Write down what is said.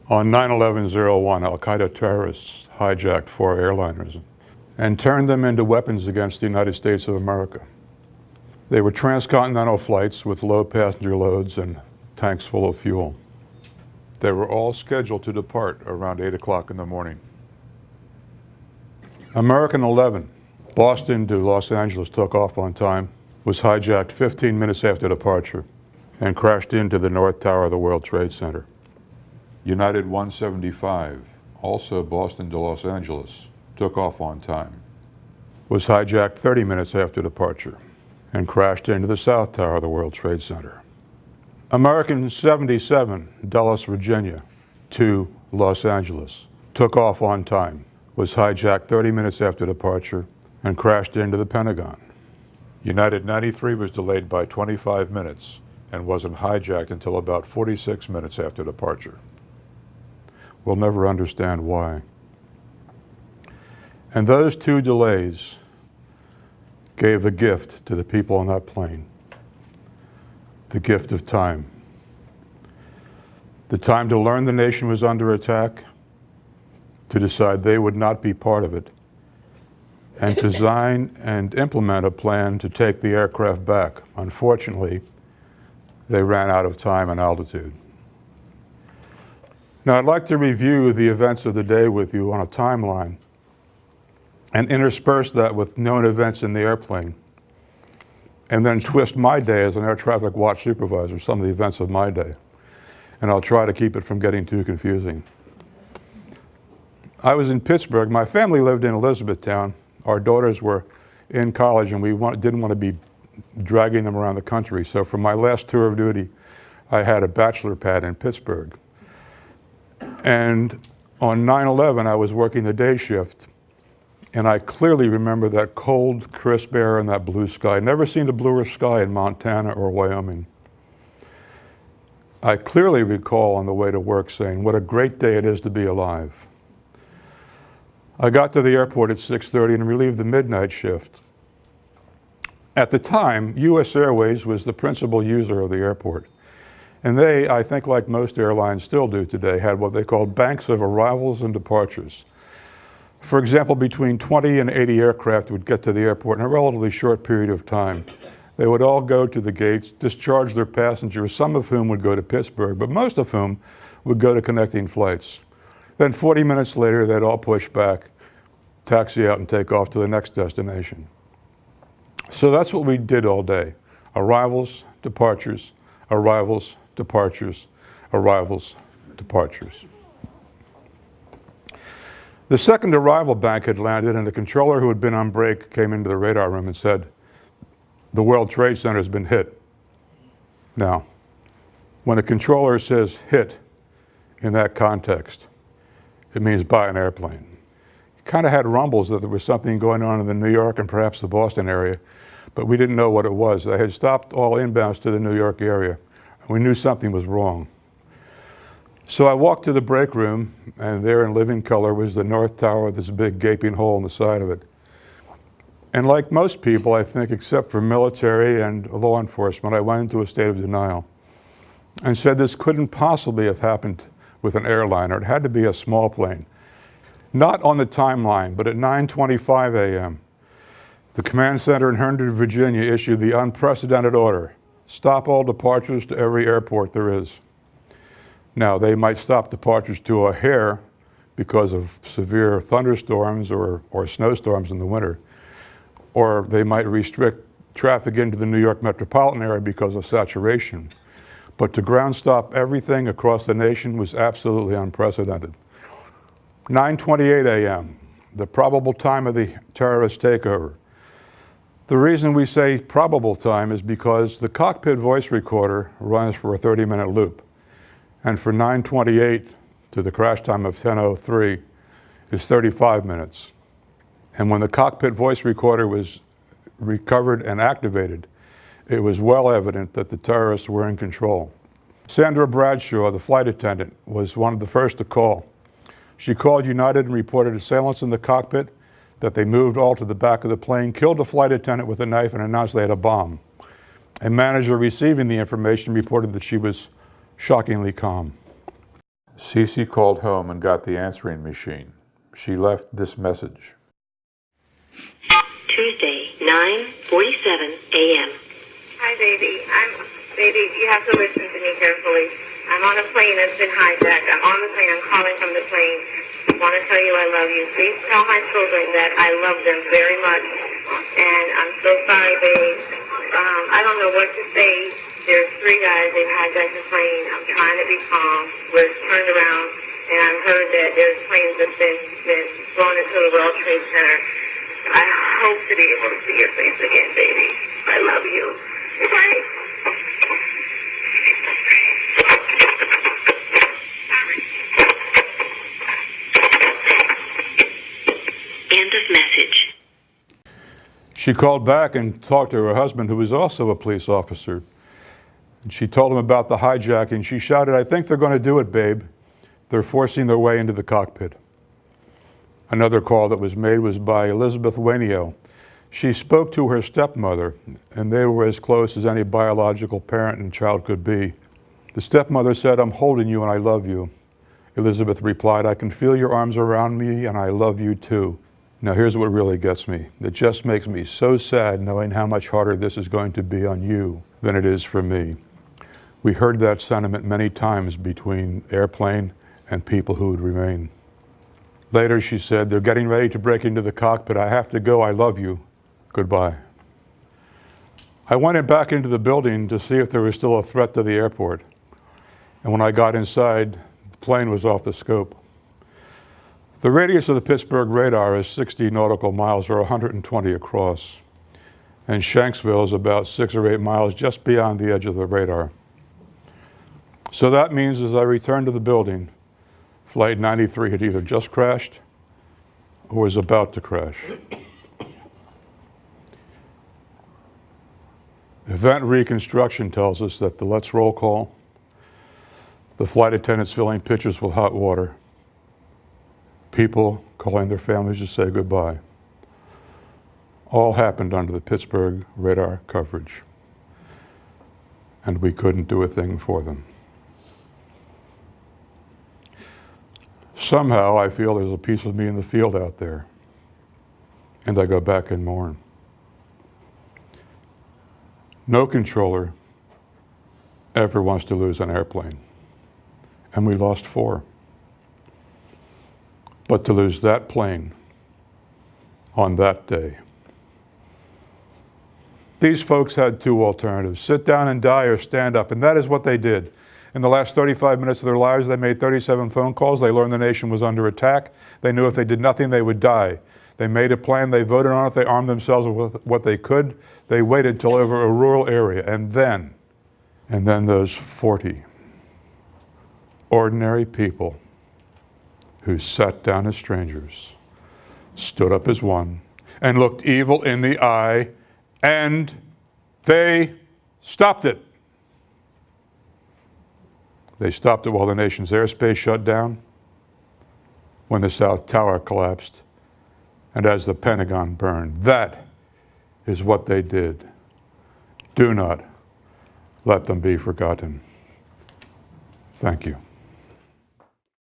On 9/11/01, Al-Qaeda terrorists hijacked 4 airliners and turned them into weapons against the United States of America. They were transcontinental flights with low passenger loads and tanks full of fuel. They were all scheduled to depart around 8 o'clock in the morning. American 11, Boston to Los Angeles, took off on time, was hijacked 15 minutes after departure, and crashed into the North Tower of the World Trade Center. United 175, also Boston to Los Angeles, took off on time, was hijacked 30 minutes after departure, and crashed into the South Tower of the World Trade Center. American 77, Dulles, Virginia, to Los Angeles, took off on time, was hijacked 30 minutes after departure, and crashed into the Pentagon. United 93 was delayed by 25 minutes and wasn't hijacked until about 46 minutes after departure. We'll never understand why. And those 2 delays gave a gift to the people on that plane. The gift of time. The time to learn the nation was under attack, to decide they would not be part of it, and to design and implement a plan to take the aircraft back. Unfortunately, they ran out of time and altitude. Now, I'd like to review the events of the day with you on a timeline and intersperse that with known events in the airplane, and then twist my day as an air traffic watch supervisor, some of the events of my day. And I'll try to keep it from getting too confusing. I was in Pittsburgh. My family lived in Elizabethtown. Our daughters were in college, and we didn't want to be dragging them around the country. So for my last tour of duty, I had a bachelor pad in Pittsburgh. And on 9/11, I was working the day shift, and I clearly remember that cold, crisp air and that blue sky. Never seen a bluer sky in Montana or Wyoming. I clearly recall on the way to work saying, what a great day it is to be alive. I got to the airport at 6:30 and relieved the midnight shift. At the time, US Airways was the principal user of the airport. And they, I think like most airlines still do today, had what they called banks of arrivals and departures. For example, between 20 and 80 aircraft would get to the airport in a relatively short period of time. They would all go to the gates, discharge their passengers, some of whom would go to Pittsburgh, but most of whom would go to connecting flights. Then 40 minutes later, they'd all push back, taxi out, and take off to the next destination. So that's what we did all day. Arrivals, departures, arrivals, departures, arrivals, departures. The second arrival bank had landed, and the controller who had been on break came into the radar room and said, the World Trade Center has been hit. Now, when a controller says hit in that context, it means by an airplane. It kind of had rumbles that there was something going on in the New York and perhaps the Boston area, but we didn't know what it was. They had stopped all inbounds to the New York area. We knew something was wrong. So I walked to the break room, and there in living color was the North Tower with this big gaping hole in the side of it. And like most people, I think, except for military and law enforcement, I went into a state of denial and said this couldn't possibly have happened with an airliner. It had to be a small plane. Not on the timeline, but at 9:25 a.m., the command center in Herndon, Virginia issued the unprecedented order: stop all departures to every airport there is. Now, they might stop departures to a hair because of severe thunderstorms or snowstorms in the winter, or they might restrict traffic into the New York metropolitan area because of saturation. But to ground stop everything across the nation was absolutely unprecedented. 9:28 a.m., the probable time of the terrorist takeover. The reason we say probable time is because the cockpit voice recorder runs for a 30-minute loop. And for 9:28 to the crash time of 10:03 is 35 minutes. And when the cockpit voice recorder was recovered and activated, it was well evident that the terrorists were in control. Sandra Bradshaw, the flight attendant, was one of the first to call. She called United and reported assailants in the cockpit, that they moved all to the back of the plane, killed a flight attendant with a knife, and announced they had a bomb. A manager receiving the information reported that she was shockingly calm. Cece called home and got the answering machine. She left this message. Tuesday, 9:47 a.m. Hi, baby. Baby, you have to listen to me carefully. I'm on a plane that's been hijacked. I'm on the plane. I'm calling from the plane. I want to tell you I love you. Please tell my children that I love them very much. And I'm so sorry, babe. I don't know what to say. There's 3 guys. They've hijacked the plane. I'm trying to be calm. We're turned around, and I've heard that there's planes that's been flown into the World Trade Center. I hope to be able to see your face again, baby. I love you. Bye. End of message. She called back and talked to her husband, who was also a police officer. And she told him about the hijacking. She shouted, "I think they're going to do it, babe. They're forcing their way into the cockpit." Another call that was made was by Elizabeth Wainio. She spoke to her stepmother, and they were as close as any biological parent and child could be. The stepmother said, "I'm holding you and I love you." Elizabeth replied, "I can feel your arms around me and I love you too." Now here's what really gets me. It just makes me so sad knowing how much harder this is going to be on you than it is for me. We heard that sentiment many times between Airplane and people who would remain. Later she said, "They're getting ready to break into the cockpit. I have to go. I love you. Goodbye." I went back into the building to see if there was still a threat to the airport. And when I got inside, the plane was off the scope. The radius of the Pittsburgh radar is 60 nautical miles, or 120 across. And Shanksville is about 6 or 8 miles just beyond the edge of the radar. So that means as I returned to the building, Flight 93 had either just crashed or was about to crash. Event reconstruction tells us that the let's roll call, the flight attendants filling pitchers with hot water, people calling their families to say goodbye, all happened under the Pittsburgh radar coverage. And we couldn't do a thing for them. Somehow I feel there's a piece of me in the field out there, and I go back and mourn. No controller ever wants to lose an airplane, and we lost 4. But to lose that plane on that day. These folks had 2 alternatives: sit down and die or stand up, and that is what they did. In the last 35 minutes of their lives, they made 37 phone calls. They learned the nation was under attack. They knew if they did nothing, they would die. They made a plan. They voted on it. They armed themselves with what they could. They waited till over a rural area. And then those 40 ordinary people who sat down as strangers, stood up as one, and looked evil in the eye, and they stopped it. They stopped it while the nation's airspace shut down, when the South Tower collapsed, and as the Pentagon burned. That is what they did. Do not let them be forgotten. Thank you.